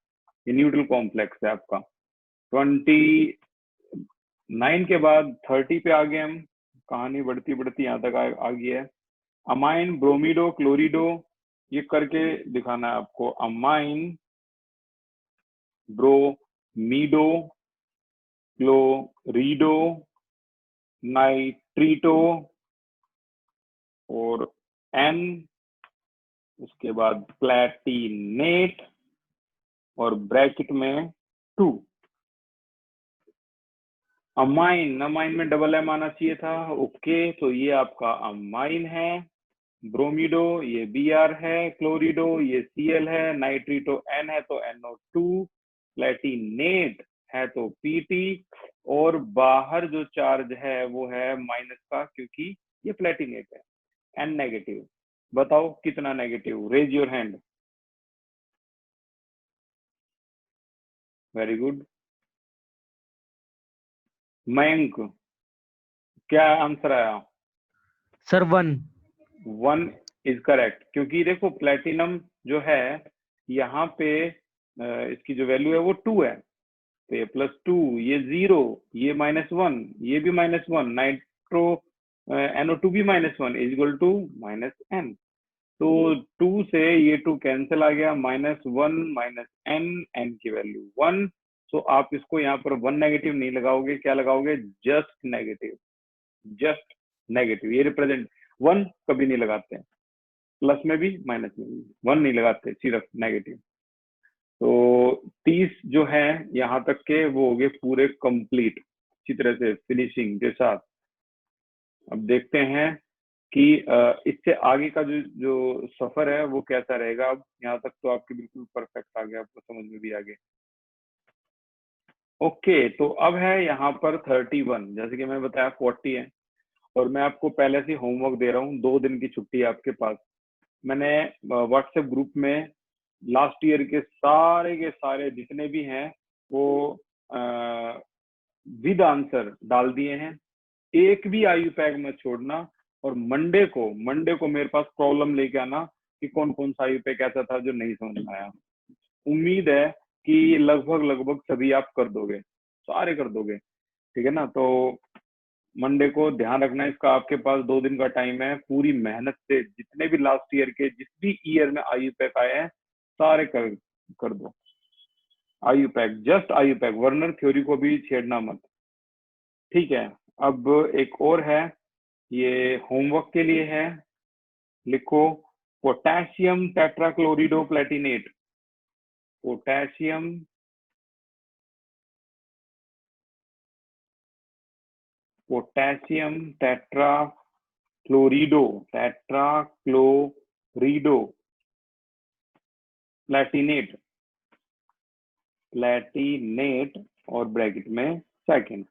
S1: ये न्यूट्रल कॉम्प्लेक्स है आपका। 29 के बाद 30 पे आ गए हम, कहानी बढ़ती बढ़ती यहाँ तक आ गई है। अमाइन ब्रोमिडो क्लोरिडो, ये करके दिखाना है आपको। अमाइन ब्रोमिडो क्लोरिडो नाइट्रीटो और N, उसके बाद प्लैटिनेट और ब्रैकेट में 2। अमाइन, अमाइन में डबल M आना चाहिए था, ओके, तो ये आपका अमाइन है। ब्रोमिडो ये Br है, क्लोरिडो ये Cl है, नाइट्रीटो N है तो NO2, प्लैटिनेट है तो PT, और बाहर जो चार्ज है वो है माइनस का, क्योंकि ये प्लैटिनेट है। N नेगेटिव, बताओ कितना negative, raise your hand. Very good. Mayank क्या आंसर आया?
S6: सर 1।
S1: 1 इज करेक्ट, क्योंकि देखो प्लैटिनम जो है यहाँ पे इसकी जो वैल्यू है वो 2 है, तो ये +2, ये 0, ये -1, ये भी -1, नाइट्रो NO2 भी -1 इज इक्वल टू -N। तो 2 से ये 2 कैंसिल आ गया, -1 -N, N की वैल्यू 1। सो आप इसको यहाँ पर 1 नेगेटिव नहीं लगाओगे, क्या लगाओगे, जस्ट नेगेटिव, जस्ट नेगेटिव। ये रिप्रेजेंट 1 कभी नहीं लगाते हैं, प्लस में भी माइनस में भी 1 नहीं लगाते, सिर्फ नेगेटिव। तो 30 जो है यहाँ तक के वो हो गए पूरे कंप्लीट, अच्छी तरह से फिनिशिंग के साथ। अब देखते हैं कि इससे आगे का जो सफर है वो कैसा रहेगा। अब यहाँ तक तो आपके बिल्कुल परफेक्ट आ गया, आपको समझ में भी आ गया। ओके, तो अब है यहाँ पर 31, जैसे कि मैं बताया 40 है, और मैं आपको पहले से होमवर्क दे रहा हूँ, 2 दिन की छुट्टी है आपके पास। मैंने व्हाट्सएप ग्रुप में लास्ट ईयर के सारे जितने भी हैं वो विद आंसर डाल दिए हैं, एक भी IUPAC मत छोड़ना। और मंडे को मेरे पास प्रॉब्लम लेके आना कि कौन कौन सा IUPAC ऐसा था जो नहीं समझ में आया। उम्मीद है कि लगभग सभी आप कर दोगे, सारे कर दोगे, ठीक है ना। तो मंडे को ध्यान रखना, इसका आपके पास 2 दिन का टाइम है, पूरी मेहनत से जितने भी लास्ट ईयर के जिस भी ईयर में IUPAC आए हैं सारे कर दो। IUPAC, just IUPAC, Werner theory को भी छेड़ना मत, ठीक है। अब एक और है, ये होमवर्क के लिए है, लिखो पोटेशियम टेट्राक्लोरिडो प्लैटिनेट, पोटेशियम टेट्राक्लोरिडो प्लैटिनेट और ब्रैकेट में सेकंड।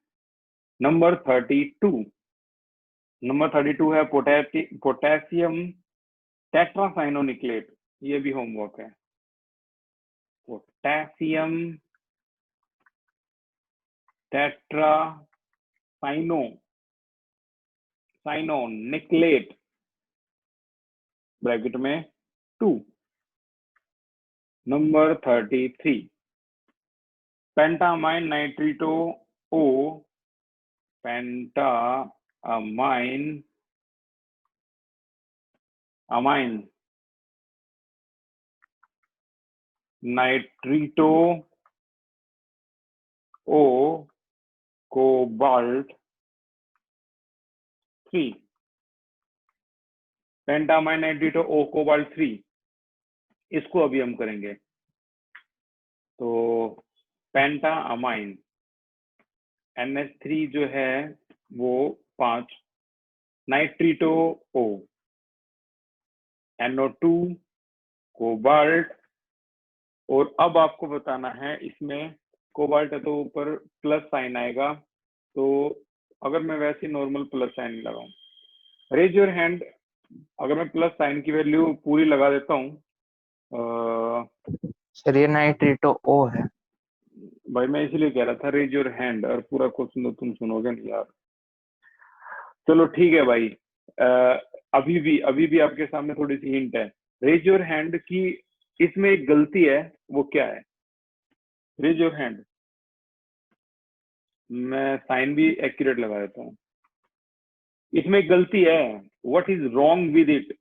S1: नंबर 32, नंबर 32 है पोटेशियम टेट्रासाइनोनिक्लेट, ये भी होमवर्क है। पोटेशियम टेट्रासाइनोनिक्लेट ब्रैकेट में 2। Number 33 pentaamine nitrito O, amine nitrito O cobalt 3, pentaamine nitrito O cobalt 3, इसको अभी हम करेंगे। तो पेंटा अमाइन NH3 जो है वो 5, नाइट्रिटो ओ, NO2 कोबाल्ट, और अब आपको बताना है इसमें कोबाल्ट है तो ऊपर प्लस साइन आएगा, तो अगर मैं वैसे नॉर्मल प्लस साइन लगाऊं, रेज योर हैंड, अगर मैं प्लस साइन की वैल्यू पूरी लगा देता हूँ।
S5: सर ये नाइट्रिटो ओ है।
S1: भाई मैं इसलिए कह रहा था रेज योर हैंड, और पूरा क्वेश्चन तो तुम सुनोगे नहीं यार। चलो ठीक है भाई, अभी भी आपके सामने थोड़ी सी हिंट है। रेज योर हैंड की इसमें एक गलती है, वो क्या है? रेज योर हैंड, मैं साइन भी एक्यूरेट लगा देता हूँ। इसमें एक गलती है, what is wrong with it?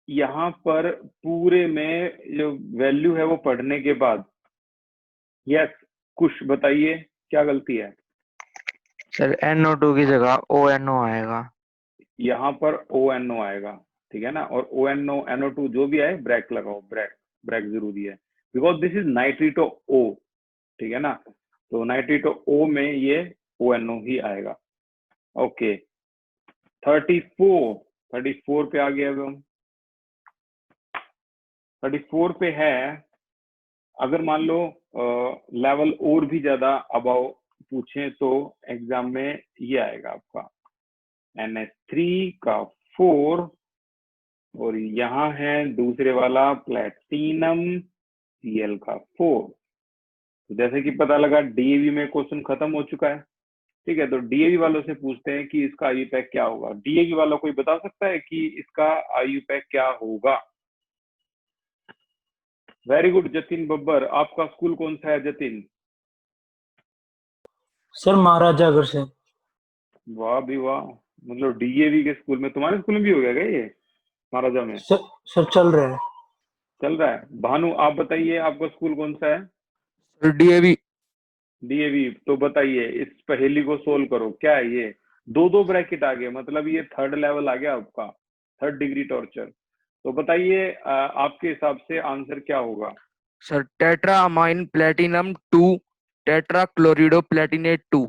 S1: यहाँ पर पूरे में जो वैल्यू है वो पढ़ने के बाद, यस कुछ बताइए क्या गलती है?
S5: सर NO2 की जगह ONO आएगा।
S1: यहाँ पर ONO आएगा, ठीक है ना, और ONO NO2 जो भी आए ब्रैक लगाओ, ब्रैक जरूरी है, बिकॉज दिस इज नाइट्रिटो O, ठीक है ना, तो नाइट्रिटो O में ये ONO ही आएगा। ओके 34 पे आ गए अब हम। 34 पे है, अगर मान लो लेवल और भी ज्यादा अबाव पूछें तो एग्जाम में ये आएगा आपका NH3 का 4, और यहाँ है दूसरे वाला प्लेटिनम Cl का 4। तो जैसे कि पता लगा DAV में क्वेश्चन खत्म हो चुका है, ठीक है, तो DAV वालों से पूछते हैं कि इसका आयु पैक क्या होगा। DAV वाला कोई बता सकता है कि इसका आयु पैक क्या होगा? वेरी गुड जतिन बब्बर, आपका स्कूल कौन सा है जतिन?
S3: सर महाराजा अग्रसेन।
S1: वाह भी वाह, मतलब DAV के स्कूल में, तुम्हारे स्कूल में भी हो गया क्या ये महाराजा में?
S3: सर चल रहा है।
S1: चल रहा है। भानु आप बताइए आपका स्कूल कौन सा है?
S5: DAV।
S1: DAV, तो बताइए इस पहेली को सोल्व करो, क्या है ये? दो ब्रैकेट आ गए, मतलब ये 3rd लेवल आ गया आपका, 3rd डिग्री टॉर्चर। तो बताइए आपके हिसाब से आंसर क्या होगा?
S6: Sir tetra amine platinum 2 tetra chlorido platinate 2।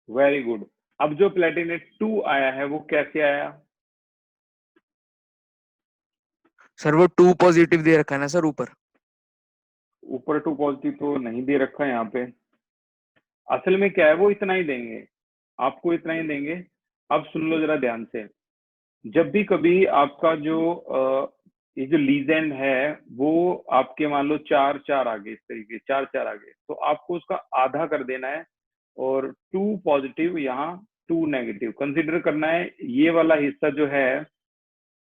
S1: Very good. अब जो प्लेटिनेट 2 आया है वो कैसे आया?
S6: सर वो 2 पॉजिटिव दे रखा है ना सर ऊपर।
S1: ऊपर 2 पॉजिटिव तो नहीं दे रखा है यहाँ पे, असल में क्या है वो इतना ही देंगे, आपको इतना ही देंगे। अब सुन लो जरा ध्यान से, जब भी कभी आपका जो ये जो लीजेंड है वो आपके मान लो 4 आगे, इस तरीके 4 आगे, तो आपको उसका आधा कर देना है, और 2 पॉजिटिव यहाँ 2 नेगेटिव कंसिडर करना है। ये वाला हिस्सा जो है,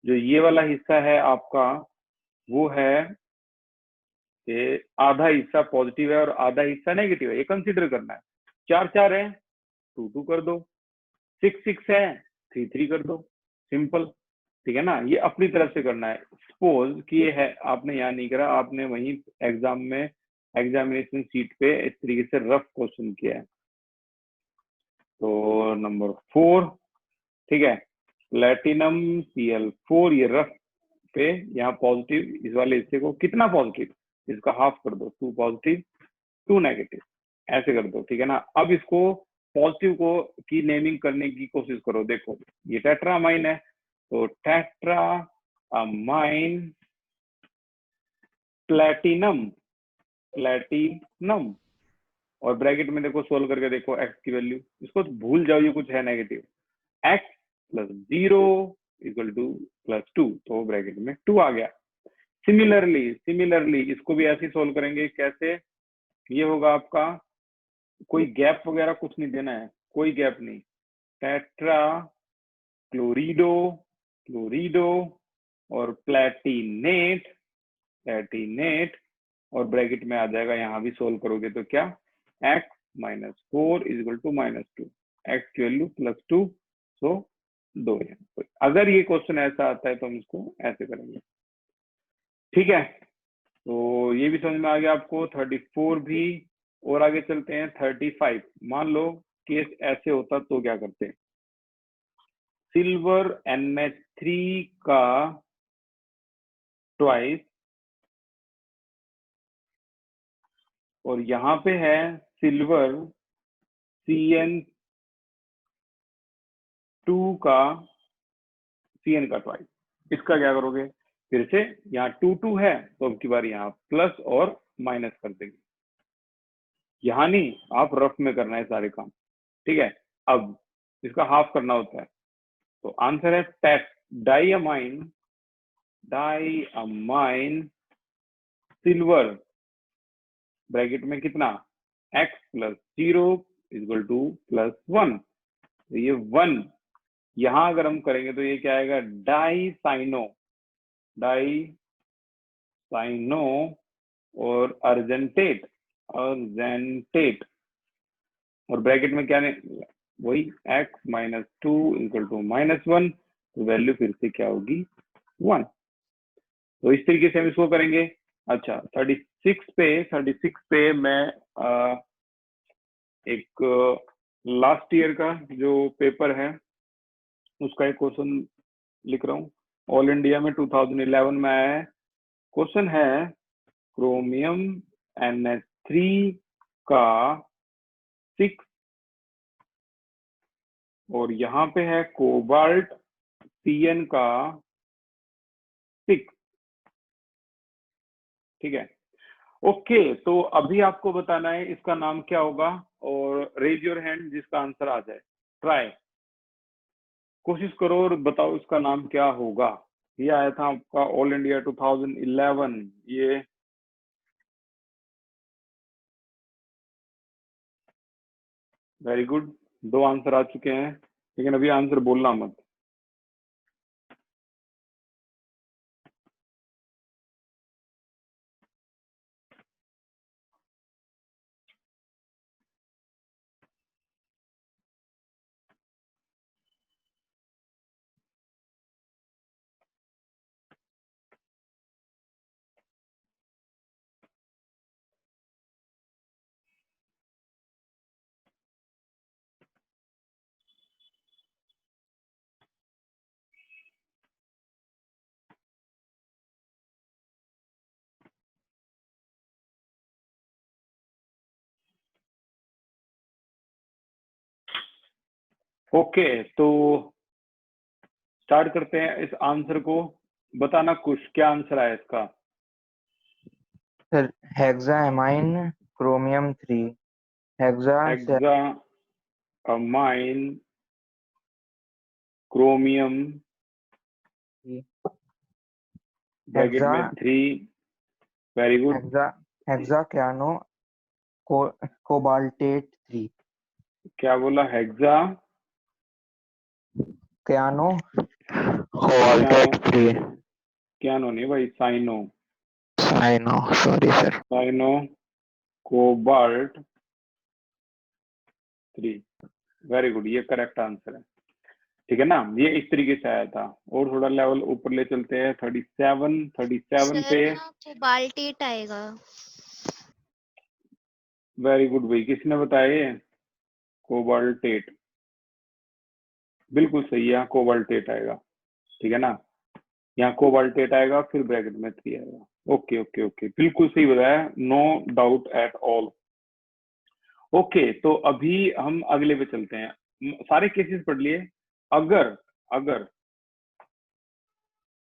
S1: जो ये वाला हिस्सा है आपका, वो है कि आधा हिस्सा पॉजिटिव है और आधा हिस्सा नेगेटिव है, ये कंसिडर करना है। 4 है 2 कर दो, 6 है 3 कर दो, सिंपल, ठीक है ना। ये अपनी तरफ से करना है। सपोज कि ये है, आपने यहाँ नहीं करा, आपने वहीं एग्जाम में एग्जामिनेशन सीट पे इस तरीके से रफ क्वेश्चन किया है। तो नंबर 4, ठीक है, प्लेटिनम Cl4, ये रफ पे यहाँ पॉजिटिव, इस वाले हिस्से को कितना पॉजिटिव, इसका हाफ कर दो, 2 पॉजिटिव 2 नेगेटिव, ऐसे कर दो, ठीक है ना। अब इसको पॉजिटिव को की नेमिंग करने की कोशिश करो। देखो ये टेट्रामाइन है, तो टेट्रामाइन प्लेटिनम, और ब्रैकेट में देखो सोल्व करके देखो x की वैल्यू, इसको भूल जाओ ये कुछ है negative. x plus 0 equal to +2, तो ब्रैकेट में 2 आ गया। सिमिलरली इसको भी ऐसे सोल्व करेंगे। कैसे? ये होगा आपका, कोई गैप वगैरह कुछ नहीं देना है, कोई गैप नहीं। टेट्रा क्लोरिडो और प्लेटिनेट और ब्रैकेट में आ जाएगा, यहां भी सोल्व करोगे तो क्या, x - 4 इक्वल टू -2, x की वैल्यू +2, सो 2 है। अगर ये क्वेश्चन ऐसा आता है तो हम इसको ऐसे करेंगे। ठीक है, तो ये भी समझ में आ गया आपको। 34 भी। और आगे चलते हैं 35। मान लो केस ऐसे होता तो क्या करते? सिल्वर NH3 का ट्वाइस, और यहाँ पे है सिल्वर CN2 का CN का ट्वाइस। इसका क्या करोगे? फिर से यहाँ 2 है तो अब की बार यहाँ प्लस और माइनस कर देंगे। यहाँ नहीं, आप रफ में करना है सारे काम। ठीक है, अब इसका हाफ करना होता है, तो आंसर है डाइअमाइन सिल्वर, ब्रैकेट में कितना, x + 0 इक्वल टू +1, तो ये 1। यहां अगर हम करेंगे तो ये क्या आएगा, डाइसाइनो और अर्जेंटेट, और ब्रैकेट में क्या वही x - 2 इक्वल टू -1, तो वैल्यू फिर से क्या होगी, 1। तो इस तरीके से हम इसको करेंगे। अच्छा, 36 पे मैं एक लास्ट ईयर का जो पेपर है उसका एक क्वेश्चन लिख रहा हूँ। ऑल इंडिया में 2011 में आया है। क्वेश्चन है क्रोमियम NH3 का 6, और यहाँ पे है कोबाल्ट CN का 6। ठीक है, ओके। तो अभी आपको बताना है इसका नाम क्या होगा, और रेज योर हैंड जिसका आंसर आ जाए। ट्राई, कोशिश करो और बताओ इसका नाम क्या होगा। ये आया था आपका ऑल इंडिया 2011। ये वेरी गुड, 2 आंसर आ चुके हैं, लेकिन अभी आंसर बोलना मत। ओके, तो स्टार्ट करते हैं इस आंसर को। बताना कुछ, क्या आंसर आया इसका?
S5: सर हेक्सामाइन क्रोमियम 3,
S1: हेक्सामाइन क्रोमियम ब्रैकेट में 3, वेरी गुड।
S5: हेक्साक्यानो कोबाल्टेट 3,
S1: क्या बोला? हेक्सा
S5: क्यानो कोबाल्टेट 3,
S1: क्यानो नहीं भाई, cyano
S5: sorry sir,
S1: cyano cobalt 3, very good, ये करेक्ट आंसर है। ठीक है ना, ये इस तरीके से आया था। और थोड़ा लेवल ऊपर ले चलते हैं। 37 पे
S8: कोबाल्टेट आएगा।
S1: वेरी गुड भाई, किसने बताया ये? कोबाल्टेट, बिल्कुल सही है, यहाँ कोबाल्टेट आएगा। ठीक है ना, यहाँ कोबाल्टेट आएगा, फिर ब्रैकेट में 3 आएगा। ओके ओके ओके, बिल्कुल सही बताया, no doubt at all. Okay, तो अभी हम अगले पे चलते हैं। सारे केसेस पढ़ लिए। अगर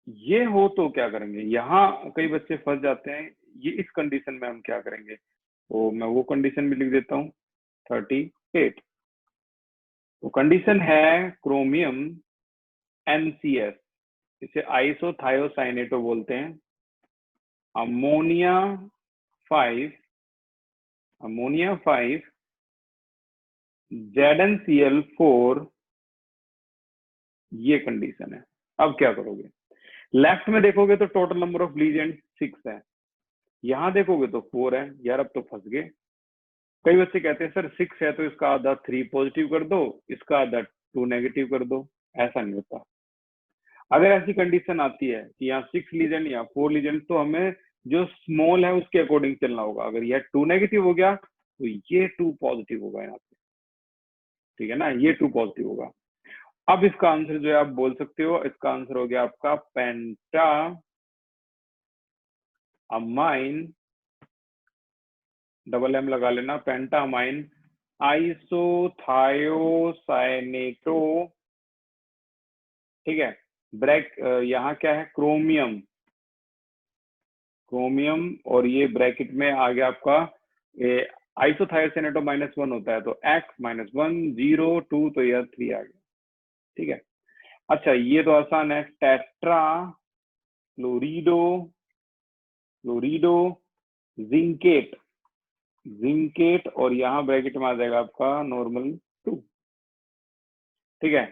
S1: ये हो तो क्या करेंगे? यहाँ कई बच्चे फंस जाते हैं। ये इस कंडीशन में हम क्या करेंगे? तो मैं वो कंडीशन भी लिख देता हूँ, 38। तो कंडीशन है क्रोमियम NCS, इसे आइसोथायोसाइनेटो बोलते हैं। अमोनिया 5 ZnCl4, ये कंडीशन है। अब क्या करोगे, लेफ्ट में देखोगे तो टोटल नंबर ऑफ लीजेंड 6 है, यहां देखोगे तो 4 है। यार अब तो फंस गए। कई बच्चे कहते हैं सर 6 है तो इसका आधा 3 पॉजिटिव कर दो, इसका आधा 2 नेगेटिव कर दो। ऐसा नहीं होता। अगर ऐसी कंडीशन आती है कि यहाँ 6 लीजेंड या 4 लीजेंड, तो हमें जो स्मॉल है उसके अकॉर्डिंग चलना होगा। अगर यह 2 नेगेटिव हो गया तो ये 2 पॉजिटिव होगा यहाँ पे, ठीक है ना, ये 2 पॉजिटिव होगा। अब इसका आंसर जो है आप बोल सकते हो, इसका आंसर हो गया आपका पेंटा अमाइन, डबल एम लगा लेना, पेंटा अमाइन आइसोथायोसाइनेटो, ठीक है। यहाँ क्या है, क्रोमियम, और ये ब्रैकेट में आ गया आपका आइसोथायोसाइनेटो -1 होता है, तो x -1 0 2, तो यह 3 आ गया, ठीक है। अच्छा ये तो आसान है, टेट्रा क्लोरिडो जिंकेट, और यहाँ ब्रैकेट में आ जाएगा आपका नॉर्मल 2, ठीक है।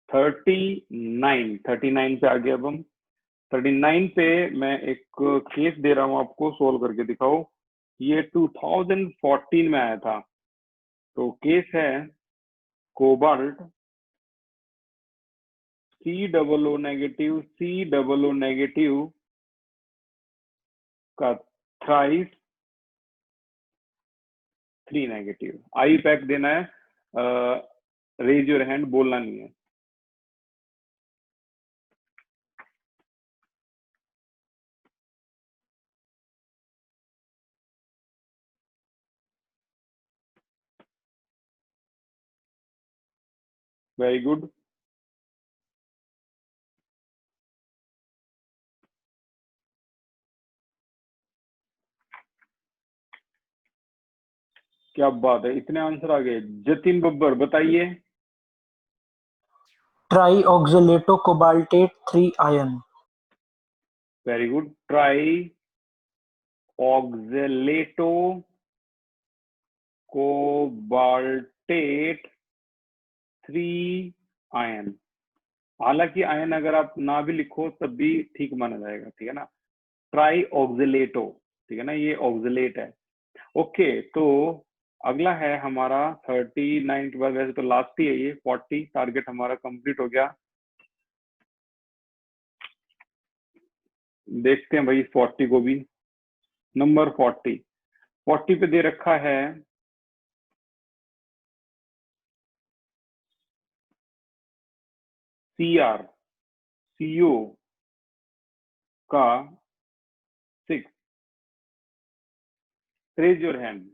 S1: 39 पे आ गया। अब हम 39 पे मैं एक केस दे रहा हूँ आपको, सोल्व करके दिखाओ। ये 2014 में आया था। तो केस है कोबाल्ट COO नेगेटिव का थ्राइस 3 नेगेटिव। आई पैक देना है, रेज योर हैंड, बोलना नहीं है। Very good. क्या बात है, इतने आंसर आ गए। जतिन बब्बर बताइए।
S3: Try oxalato cobaltate 3 ion.
S1: Very good. Try oxalato cobaltate 3 ion. हालांकि आयन अगर आप ना भी लिखो तब भी ठीक माना जाएगा, ठीक है ना। ट्राई ऑक्जेलेटो, ठीक है ना, ये ऑक्जेलेट है। ओके, तो अगला है हमारा 39 के बाद, वैसे तो लास्ट ही है ये 40। टारगेट हमारा कंप्लीट हो गया। देखते हैं भाई 40 को भी। नंबर 40 पे दे रखा है CO का 6। Raise your hand.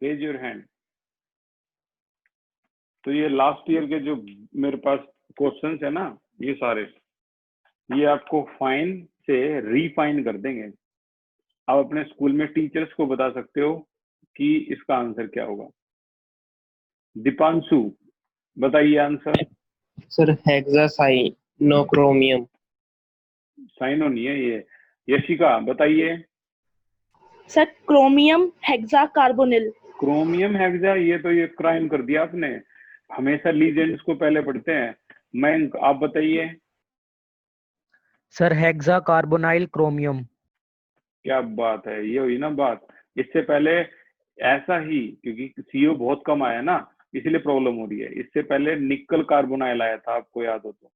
S1: Raise your hand. तो ये लास्ट ईयर के जो मेरे पास क्वेश्चंस है ना, ये सारे, ये आपको फाइन से रीफाइन कर देंगे। आप अपने स्कूल में टीचर्स को बता सकते हो कि इसका आंसर क्या होगा। दीपांशु बताइए आंसर।
S9: सर हेक्सासाइनोक्रोमियम।
S1: साइनो नहीं है ये। यशिका बताइए।
S7: Sir chromium hexa carbonyl.
S1: Chromium hexa, ये तो ये क्राइम कर दिया आपने। हमेशा लीजेंड्स को पहले पढ़ते हैं। मयंक आप बताइए।
S6: Sir hexa carbonyl chromium.
S1: क्या बात है, ये हुई ना बात। इससे पहले ऐसा ही, क्योंकि CO बहुत कम आया ना, इसलिए प्रॉब्लम हो रही है। इससे पहले निकल कार्बोनाइल आया था, आपको याद हो तो,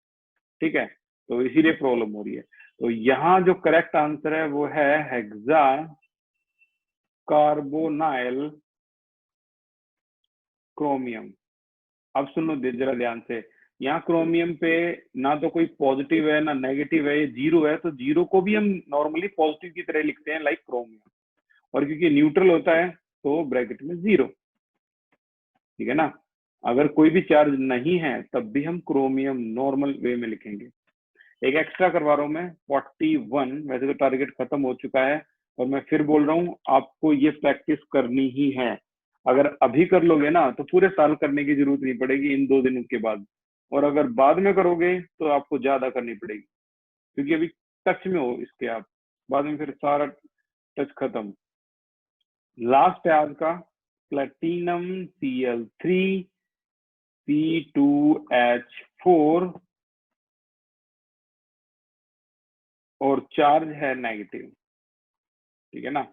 S1: ठीक है, तो इसीलिए प्रॉब्लम हो रही है। तो यहाँ जो करेक्ट आंसर है वो है हेक्सा कार्बोनाइल क्रोमियम। अब सुनो जरा ध्यान से, यहाँ क्रोमियम पे ना तो कोई पॉजिटिव है ना नेगेटिव है, ये 0 है। तो 0 को भी हम नॉर्मली पॉजिटिव की तरह लिखते हैं, लाइक क्रोमियम, और क्योंकि न्यूट्रल होता है तो ब्रैकेट में 0, ठीक है ना। अगर कोई भी चार्ज नहीं है तब भी हम क्रोमियम नॉर्मल वे में लिखेंगे। एक एक्स्ट्रा करवा रहा हूं मैं, 41। वैसे तो टारगेट खत्म हो चुका है, और मैं फिर बोल रहा हूँ आपको ये प्रैक्टिस करनी ही है। अगर अभी कर लोगे ना तो पूरे साल करने की जरूरत नहीं पड़ेगी इन 2 दिनों के बाद, और अगर बाद में करोगे तो आपको ज्यादा करनी पड़ेगी, क्योंकि अभी टच में हो इसके आप, बाद में फिर सारा टच खत्म। लास्ट है आज का प्लेटिनम Cl3 C2H4 और चार्ज है नेगेटिव, ठीक है ना।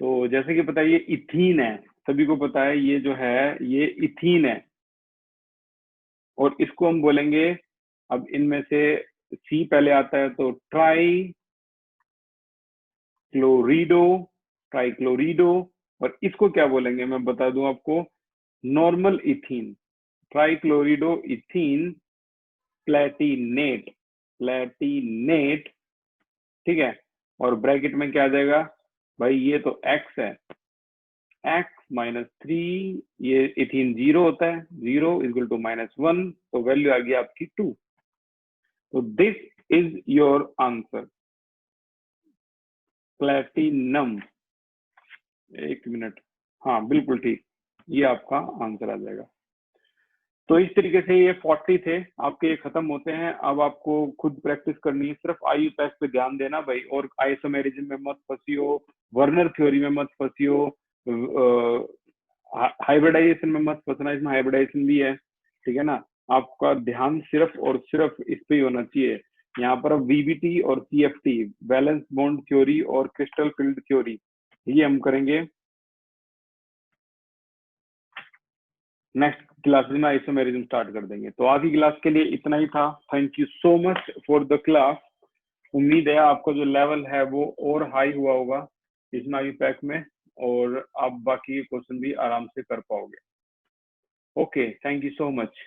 S1: तो जैसे कि पता है ये इथीन है, सभी को पता है ये जो है ये इथीन है, और इसको हम बोलेंगे, अब इनमें से C पहले आता है तो ट्राइक्लोरिडो, और इसको क्या बोलेंगे मैं बता दूं आपको, नॉर्मल इथीन, ट्राइक्लोरिडो इथीन प्लेटिनेट, ठीक है। और ब्रैकेट में क्या आ जाएगा भाई, ये तो X है, X-3, ये इथीन 0 होता है, 0 इक्वल टू -1, तो वैल्यू आ गई आपकी 2। तो this is your answer, platinum. एक मिनट, हाँ बिल्कुल ठीक, ये आपका आंसर आ जाएगा। तो इस तरीके से ये 40 थे आपके, ये खत्म होते हैं। अब आपको खुद प्रैक्टिस करनी है, सिर्फ IUPAC पे ध्यान देना भाई, और आइसोमेरिज्म में मत फंसियो, वर्नर थ्योरी में मत फंसियो, हाइब्रिडाइजेशन में मत फंसना, इसमें हाइब्रिडाइजेशन भी है, ठीक है ना। आपका ध्यान सिर्फ और सिर्फ इस पे ही होना चाहिए। यहाँ पर अब VBT और CFT, बैलेंस बॉन्ड थ्योरी और क्रिस्टल फील्ड थ्योरी, ये हम करेंगे नेक्स्ट क्लास में, आइसोमेरिज्म स्टार्ट कर देंगे। तो आज की क्लास के लिए इतना ही था। Thank you so much for the class. उम्मीद है आपका जो लेवल है वो और हाई हुआ होगा इसमें IUPAC में, और आप बाकी क्वेश्चन भी आराम से कर पाओगे। Okay, thank you so much.